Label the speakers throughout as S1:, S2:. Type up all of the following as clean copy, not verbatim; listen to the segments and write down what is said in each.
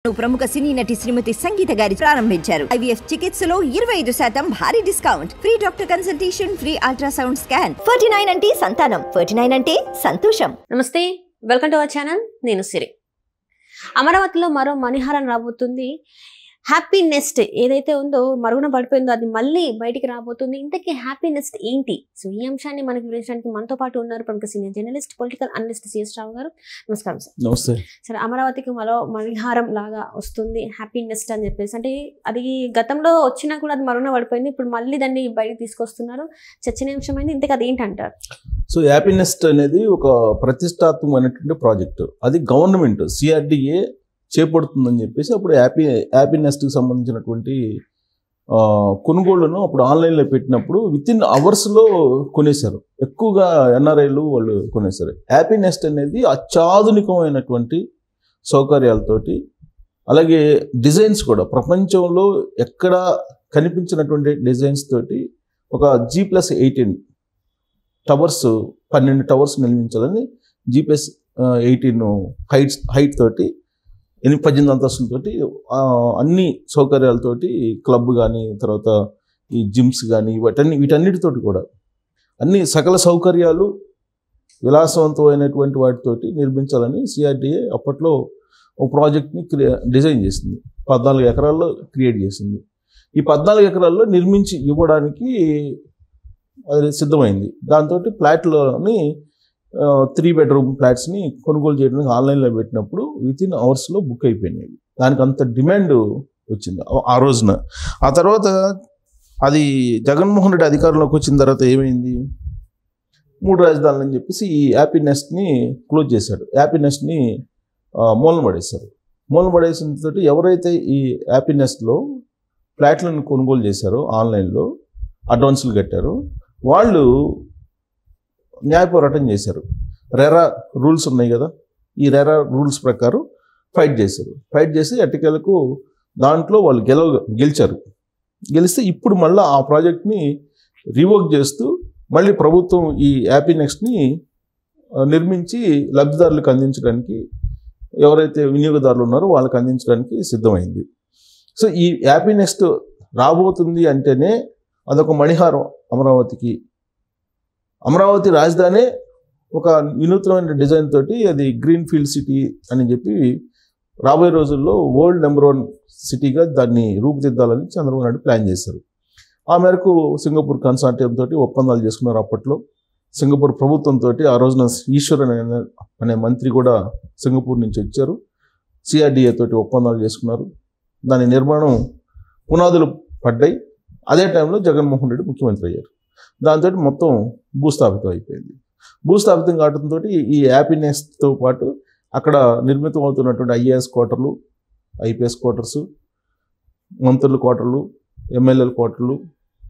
S1: ప్రముఖ సినీ నటి శ్రీమతి సంగీత గారి ప్రారంభించారు. IVF చికిత్సలో 25% భారీ discount, free doctor consultation, free ultrasound scan. 49 అంటే సంతానం, 49 అంటే సంతోషం.
S2: నమస్తే, వెల్కమ్ టు అవర్ ఛానల్. నేను సిరి. అమరావతిలో మరో మణిహారం రాబోతుంది. హ్యాపీ నెస్ట్ ఏదైతే ఉందో మరుగున పడిపోయిందో అది మళ్ళీ బయటికి రాబోతుంది. ఇంతకీ హ్యాపీ నెస్ట్ ఏంటి? సో ఈ అంశాన్ని మనకు వివరించడానికి మనతో పాటు ఉన్నారు ప్రముఖ senior journalist, political analyst C S Rao garu. నమస్కారం సార్.
S3: నమస్తే
S2: సరే, అమరావతికి మరో మణిహారం లాగా వస్తుంది హ్యాపీ నెస్ట్ అని చెప్పేసి. అంటే అది గతంలో వచ్చినా కూడా అది మరుగున పడిపోయింది, ఇప్పుడు మళ్ళీ దాన్ని బయటకు తీసుకొస్తున్నారు. చర్చనీయాంశమైంది. ఇంతకీ అది ఏంటంటారు?
S3: సో హ్యాపీ నెస్ట్ అనేది ఒక ప్రతిష్టాత్మకమైనటువంటి ప్రాజెక్టు. అది గవర్నమెంట్ CRDA చేపడుతుందని చెప్పేసి అప్పుడు హ్యాపీ నెస్ట్కి సంబంధించినటువంటి కొనుగోళ్లను అప్పుడు ఆన్లైన్లో పెట్టినప్పుడు వితిన్ అవర్స్లో కొనేశారు. ఎక్కువగా NRIలు వాళ్ళు కొనేశారు. హ్యాపీ నెస్ట్ అనేది అత్యాధునికమైనటువంటి సౌకర్యాలతోటి, అలాగే డిజైన్స్ కూడా ప్రపంచంలో ఎక్కడ కనిపించినటువంటి డిజైన్స్ తోటి ఒక G+18 టవర్స్, 12 టవర్స్ నిర్మించాలని G+18 హైట్ తోటి 18 అంతస్తులతోటి అన్ని సౌకర్యాలతోటి క్లబ్ కానీ, తర్వాత ఈ జిమ్స్ కానీ, వీటన్నిటితోటి కూడా అన్ని సకల సౌకర్యాలు విలాసవంతమైనటువంటి వాటితోటి నిర్మించాలని CRDA అప్పట్లో ఒక ప్రాజెక్ట్ని డిజైన్ చేసింది. 14 ఎకరాల్లో క్రియేట్ చేసింది. ఈ 14 ఎకరాల్లో నిర్మించి ఇవ్వడానికి అది సిద్ధమైంది. దాంతో ఫ్లాట్లోని 3 బెడ్రూమ్ ఫ్లాట్స్ని కొనుగోలు చేయడానికి ఆన్లైన్లో పెట్టినప్పుడు వితిన్ అవర్స్లో బుక్ అయిపోయినాయి. దానికి అంత డిమాండ్ వచ్చింది ఆ రోజున. ఆ తర్వాత అది జగన్మోహన్ రెడ్డి అధికారంలోకి వచ్చిన తర్వాత ఏమైంది, 3 రాజధానులు అని చెప్పేసి ఈ హ్యాపీ నెస్ట్ని క్లోజ్ చేశాడు. హ్యాపీ నెస్ట్ని మూలన పడేశారు. మూలన పడేసిన తోటి ఎవరైతే ఈ హ్యాపీ నెస్ట్లో ఫ్లాట్లను కొనుగోలు చేశారో, ఆన్లైన్లో అడ్వాన్సులు కట్టారో, వాళ్ళు న్యాయ పోరాటం చేశారు. రెరా రూల్స్ ఉన్నాయి కదా, ఈ రెరా రూల్స్ ప్రకారం ఫైట్ చేశారు. ఫైట్ చేసి ఎట్టకేలకు దాంట్లో వాళ్ళు గెలిచారు. గెలిస్తే ఇప్పుడు మళ్ళీ ఆ ప్రాజెక్ట్ని రివోక్ చేస్తూ మళ్ళీ ప్రభుత్వం ఈ హ్యాపీ నెస్ట్ని నిర్మించి లబ్ధిదారులకు అందించడానికి, ఎవరైతే వినియోగదారులు ఉన్నారో వాళ్ళకి అందించడానికి సిద్ధమైంది. సో ఈ హ్యాపీ నెస్ట్ రాబోతుంది అంటేనే అదొక మణిహారం అమరావతికి. అమరావతి రాజధాని ఒక వినూత్నమైన డిజైన్ తోటి అది గ్రీన్ ఫీల్డ్ సిటీ అని చెప్పి రాబోయే రోజుల్లో వరల్డ్ నెంబర్ 1 సిటీగా దాన్ని రూపుదిద్దాలని చంద్రబాబు నాయుడు ప్లాన్ చేశారు. ఆ మేరకు సింగపూర్ కన్సార్టియం తోటి ఒప్పందాలు చేసుకున్నారు. అప్పట్లో సింగపూర్ ప్రభుత్వంతో ఆ రోజున ఈశ్వరన్ అనే మంత్రి కూడా సింగపూర్ నుంచి వచ్చారు. CRDA తోటి ఒప్పందాలు చేసుకున్నారు. దాని నిర్మాణం పునాదులు పడ్డాయి. అదే టైంలో జగన్మోహన్ రెడ్డి ముఖ్యమంత్రి అయ్యారు. దాంతో మొత్తం భూస్థాపితం అయిపోయింది. భూస్థాపితం కావడంతో ఈ హ్యాపీ నెస్ట్తో పాటు అక్కడ నిర్మితం అవుతున్నటువంటి IAS క్వార్టర్లు, IPS క్వార్టర్స్, మంత్రుల క్వార్టర్లు, MLL క్వార్టర్లు,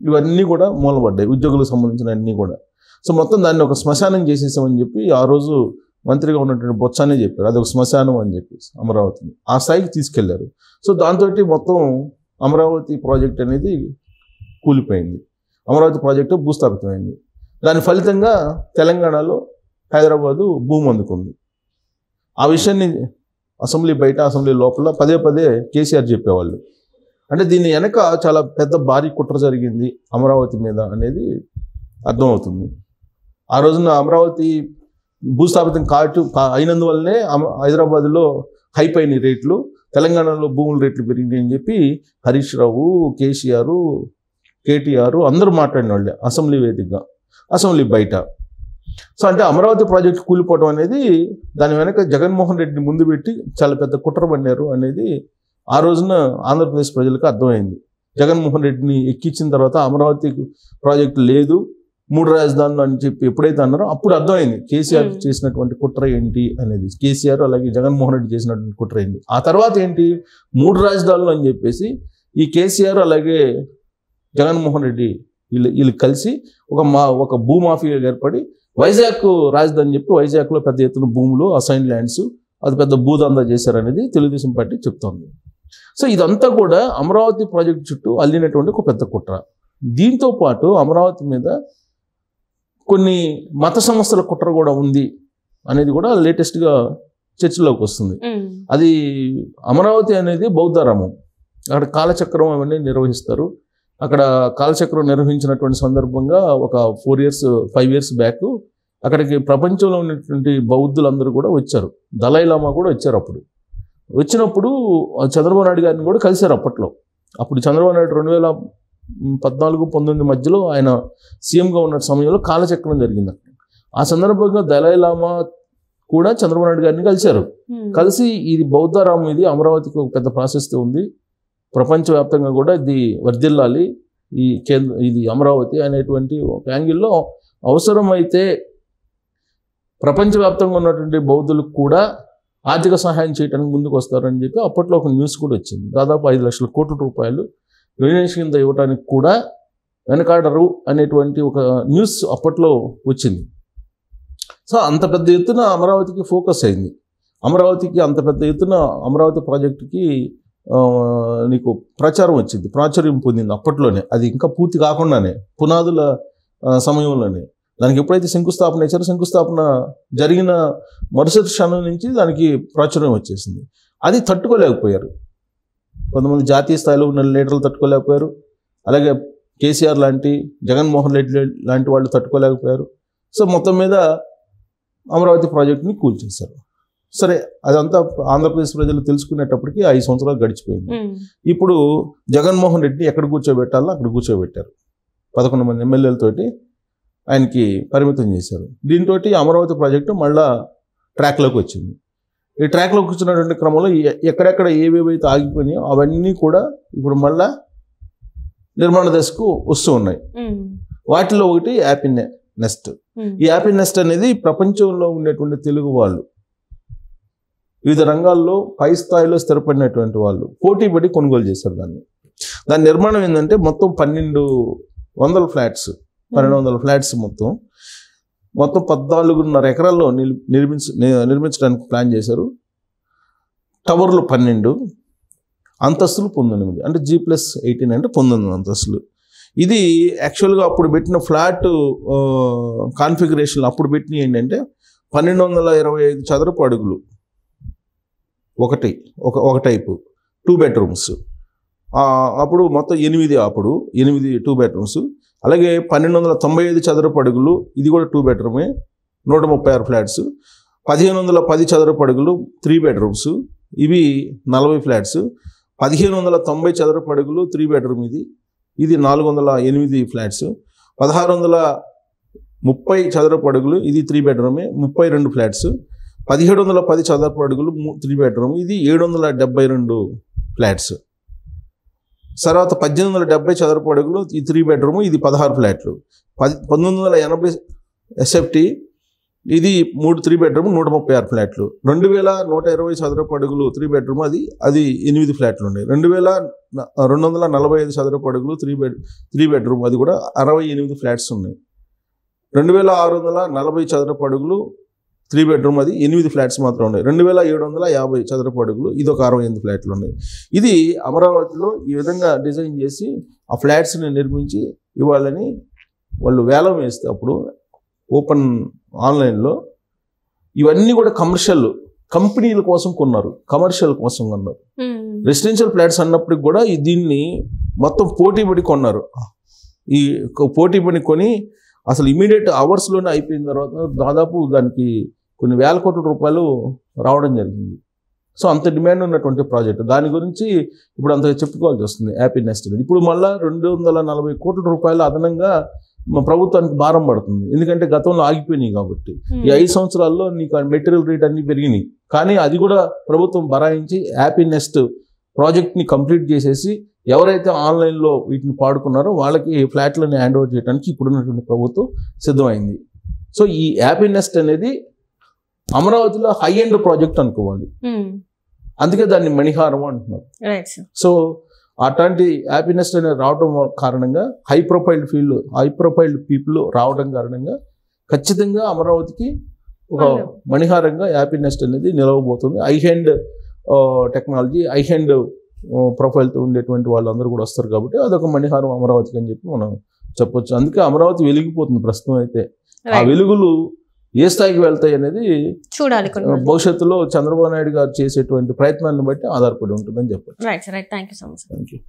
S3: ఇవన్నీ కూడా మూలపడ్డాయి. ఉద్యోగులకు సంబంధించిన అన్నీ కూడా. సో మొత్తం దాన్ని ఒక శ్మశానం చేసేసామని చెప్పి ఆ రోజు మంత్రిగా ఉన్నటువంటి బొత్సానే చెప్పారు. అదొక శ్మశానం అని చెప్పేసి అమరావతిని ఆ స్థాయికి తీసుకెళ్లారు. సో దాంతో మొత్తం అమరావతి ప్రాజెక్ట్ అనేది కూలిపోయింది. అమరావతి ప్రాజెక్టు భూస్థాపితమైంది. దాని ఫలితంగా తెలంగాణలో హైదరాబాదు భూమి అందుకుంది. ఆ విషయాన్ని అసెంబ్లీ బయట, అసెంబ్లీ లోపల పదే పదే కేసీఆర్ చెప్పేవాళ్ళు. అంటే దీని వెనక చాలా పెద్ద భారీ కుట్ర జరిగింది అమరావతి మీద అనేది అర్థమవుతుంది. ఆ రోజున అమరావతి భూస్థాపితం అయినందువల్లనే హైదరాబాద్లో హైప్ అయిన రేట్లు, తెలంగాణలో భూముల రేట్లు పెరిగినాయి అని చెప్పి హరీష్ రావు, కేసీఆర్, KTR అందరూ మాట్లాడిన వాళ్ళే అసెంబ్లీ వేదికగా, అసెంబ్లీ బయట. సో అంటే అమరావతి ప్రాజెక్టు కూలిపోవడం అనేది దాని వెనక జగన్మోహన్ రెడ్డిని ముందు పెట్టి చాలా పెద్ద కుట్ర పన్నారు అనేది ఆ రోజున ఆంధ్రప్రదేశ్ ప్రజలకు అర్థమైంది. జగన్మోహన్ రెడ్డిని ఎక్కించిన తర్వాత అమరావతి ప్రాజెక్టు లేదు, 3 రాజధానులు అని చెప్పి ఎప్పుడైతే అన్నారో అప్పుడు అర్థమైంది కేసీఆర్ చేసినటువంటి కుట్ర ఏంటి అనేది. కేసీఆర్ అలాగే జగన్మోహన్ రెడ్డి చేసినటువంటి కుట్ర ఏంటి. ఆ తర్వాత ఏంటి, 3 రాజధానులు అని చెప్పేసి ఈ కేసీఆర్ అలాగే జగన్మోహన్ రెడ్డి వీళ్ళు కలిసి ఒక భూమాఫియా ఏర్పడి వైజాగ్ రాజధాని చెప్పి వైజాగ్లో పెద్ద ఎత్తున భూములు, అసైన్ ల్యాండ్స్, అది పెద్ద భూదందా చేశారనేది తెలుగుదేశం పార్టీ చెప్తోంది. సో ఇదంతా కూడా అమరావతి ప్రాజెక్టు చుట్టూ అల్లినటువంటి ఒక పెద్ద కుట్ర. దీంతో పాటు అమరావతి మీద కొన్ని మత సంస్థల కుట్ర కూడా ఉంది అనేది కూడా లేటెస్ట్గా చర్చలోకి వస్తుంది. అది అమరావతి అనేది బౌద్ధారామం. అక్కడ కాలచక్రం అవన్నీ నిర్వహిస్తారు. అక్కడ కాలచక్రం నిర్వహించినటువంటి సందర్భంగా ఒక 5 years బ్యాక్ అక్కడికి ప్రపంచంలో ఉన్నటువంటి బౌద్ధులందరూ కూడా వచ్చారు. దలై లామా కూడా వచ్చారు. అప్పుడు వచ్చినప్పుడు చంద్రబాబు నాయుడు గారిని కూడా కలిశారు అప్పట్లో. అప్పుడు చంద్రబాబు నాయుడు 2014-19 మధ్యలో ఆయన సీఎంగా ఉన్న సమయంలో కాలచక్రం జరిగింది. ఆ సందర్భంగా దలై లామా కూడా చంద్రబాబు నాయుడు గారిని కలిశారు. కలిసి ఇది బౌద్ధారామం, ఇది అమరావతికి ఒక పెద్ద ప్రాశస్త్యం ఉంది, ప్రపంచవ్యాప్తంగా కూడా ఇది వర్ధిల్లాలి, ఇది అమరావతి అనేటువంటి ఒక యాంగిల్లో అవసరమైతే ప్రపంచవ్యాప్తంగా ఉన్నటువంటి బౌద్ధులకు కూడా ఆర్థిక సహాయం చేయడానికి ముందుకు వస్తారని చెప్పి అప్పట్లో ఒక న్యూస్ కూడా వచ్చింది. దాదాపు 5 లక్షల కోట్ల రూపాయలు డొనేషన్ కింద ఇవ్వడానికి కూడా వెనకాడరు అనేటువంటి ఒక న్యూస్ అప్పట్లో వచ్చింది. సో అంత పెద్ద ఎత్తున అమరావతికి ఫోకస్ అయింది. అమరావతికి అంత పెద్ద ఎత్తున అమరావతి ప్రాజెక్టుకి నీకు ప్రాచుర్యం పొందింది అప్పట్లోనే. అది ఇంకా పూర్తి కాకుండానే, పునాదుల సమయంలోనే. దానికి ఎప్పుడైతే శంకుస్థాపన ఇచ్చారో, శంకుస్థాపన జరిగిన మరుసటి క్షణం నుంచి దానికి ప్రాచుర్యం వచ్చేసింది. అది తట్టుకోలేకపోయారు కొంతమంది, జాతీయ స్థాయిలో ఉన్న లీడర్లు తట్టుకోలేకపోయారు. అలాగే కేసీఆర్ లాంటి, జగన్మోహన్ రెడ్డి లాంటి వాళ్ళు తట్టుకోలేకపోయారు. సో మొత్తం మీద అమరావతి ప్రాజెక్టుని కూల్చేశారు. సరే, అదంతా ఆంధ్రప్రదేశ్ ప్రజలు తెలుసుకునేటప్పటికి 5 సంవత్సరాలు గడిచిపోయింది. ఇప్పుడు జగన్మోహన్ రెడ్డిని ఎక్కడ కూర్చోబెట్టాలో అక్కడ కూర్చోబెట్టారు. 11 మంది ఎమ్మెల్యేలతోటి ఆయనకి పరిమితం చేశారు. దీంతో అమరావతి ప్రాజెక్టు మళ్ళా ట్రాక్లోకి వచ్చింది. ఈ ట్రాక్లోకి వచ్చినటువంటి క్రమంలో ఎక్కడెక్కడ ఏవేవైతే ఆగిపోయినాయో అవన్నీ కూడా ఇప్పుడు మళ్ళా నిర్మాణ దశకు వస్తూ ఉన్నాయి. వాటిలో ఒకటి హ్యాపీ నెస్ట్. ఈ హ్యాపీ నెస్ట్ అనేది ప్రపంచంలో ఉండేటువంటి తెలుగు వాళ్ళు, వివిధ రంగాల్లో పై స్థాయిలో స్థిరపడినటువంటి వాళ్ళు పోటీపడి కొనుగోలు చేశారు దాన్ని. దాని నిర్మాణం ఏంటంటే మొత్తం 1200 ఫ్లాట్స్, 1200 ఫ్లాట్స్ మొత్తం 14.5 ఎకరాల్లో నిర్మించడానికి ప్లాన్ చేశారు. టవర్లు 12, అంతస్తులు 19, అంటే G+18 అంటే 19 అంతస్తులు. ఇది యాక్చువల్గా అప్పుడు పెట్టిన ఫ్లాట్ కాన్ఫిగరేషన్ అప్పుడు పెట్టినవి ఏంటంటే 1225 చదరపు అడుగులు ఒక టైపు, 2 bedrooms. అప్పుడు మొత్తం 8 2 bedrooms. అలాగే 1295 చదరపు అడుగులు, ఇది కూడా 2 bedroom, 136 ఫ్లాట్స్. 1510 చదరపు అడుగులు, 3 bedrooms, ఇవి 40 ఫ్లాట్స్. 1590 చదరపు అడుగులు, 3 bedroom, ఇది 408 ఫ్లాట్స్. 1630 చదరపు అడుగులు, ఇది 3 bedroom, 32 ఫ్లాట్స్. 1710 చదరపు అడుగులు, 3 bedroom, ఇది 772 ఫ్లాట్స్. తర్వాత 1870 చదరపు అడుగులు, ఈ 3 bedroom, ఇది 16 ఫ్లాట్లు. 1980 SFT, ఇది 3 bedroom, 136 ఫ్లాట్లు. 2120 చదరపు అడుగులు, 3 bedroom, అది 8 ఫ్లాట్లు ఉన్నాయి. 2245 చదరపు అడుగులు, 3 bedroom, అది కూడా 68 ఫ్లాట్స్ ఉన్నాయి. 2640 చదరపు అడుగులు, 3 bedroom, అది 8 ఫ్లాట్స్ మాత్రం ఉన్నాయి. 2750 చదరపు అడుగులు, ఇది ఒక 68 ఫ్లాట్లు ఉన్నాయి. ఇది అమరావతిలో ఈ విధంగా డిజైన్ చేసి ఆ ఫ్లాట్స్ని నిర్మించి ఇవ్వాలని వాళ్ళు వేలం వేస్తే అప్పుడు ఓపెన్ ఆన్లైన్లో ఇవన్నీ కూడా కంపెనీల కోసం కొన్నారు, కమర్షియల్ కోసం కొన్నారు. రెసిడెన్షియల్ ఫ్లాట్స్ అన్నప్పటికి కూడా దీన్ని మొత్తం పోటీపడి కొన్నారు. ఈ పోటీపడి కొని అసలు ఇమీడియట్ అవర్స్లోనే అయిపోయిన తర్వాత దాదాపు దానికి కొన్ని వేల కోట్ల రూపాయలు రావడం జరిగింది. సో అంత డిమాండ్ ఉన్నటువంటి ప్రాజెక్ట్. దాని గురించి ఇప్పుడు అంతగా చెప్పుకోవాల్సి వస్తుంది హ్యాపీ నెస్ట్ అనేది. ఇప్పుడు మళ్ళీ 240 కోట్ల రూపాయలు అదనంగా ప్రభుత్వానికి భారం పడుతుంది. ఎందుకంటే గతంలో ఆగిపోయినాయి కాబట్టి. ఈ 5 సంవత్సరాల్లో నీకు మెటీరియల్ రేట్ అన్ని పెరిగినాయి. కానీ అది కూడా ప్రభుత్వం భరాయించి హ్యాపీ నెస్ట్ ప్రాజెక్ట్ని కంప్లీట్ చేసేసి ఎవరైతే ఆన్లైన్లో వీటిని పాడుకున్నారో వాళ్ళకి ఫ్లాట్లని హ్యాండ్ ఓవర్ చేయడానికి ఇప్పుడున్నటువంటి ప్రభుత్వం సిద్ధమైంది. సో ఈ హ్యాపీ నెస్ట్ అనేది అమరావతిలో హై ఎండ్ ప్రాజెక్ట్ అనుకోవాలి. అందుకే దాన్ని మణిహారం అంటున్నారు. సో అట్లాంటి హ్యాపీనెస్ అనేది రావడం కారణంగా హై ప్రొఫైల్డ్ పీపుల్ రావడం కారణంగా ఖచ్చితంగా అమరావతికి ఒక మణిహారంగా హ్యాపీనెస్ అనేది నిలవబోతుంది. High hand technology, high hand ప్రొఫైల్తో ఉండేటువంటి వాళ్ళందరూ కూడా వస్తారు కాబట్టి అదొక మణిహారం అమరావతికి అని చెప్పి మనం చెప్పొచ్చు. అందుకే అమరావతి వెలిగిపోతుంది ప్రస్తుతం. అయితే ఆ వెలుగులు ఏ స్థాయికి వెళ్తాయి అనేది
S2: చూడాలి.
S3: భవిష్యత్తులో చంద్రబాబు నాయుడు గారు చేసేటువంటి ప్రయత్నాన్ని బట్టి ఆధారపడి ఉంటుందని చెప్పచ్చు.
S2: Right sir, right. Thank you so much.
S3: Thank you.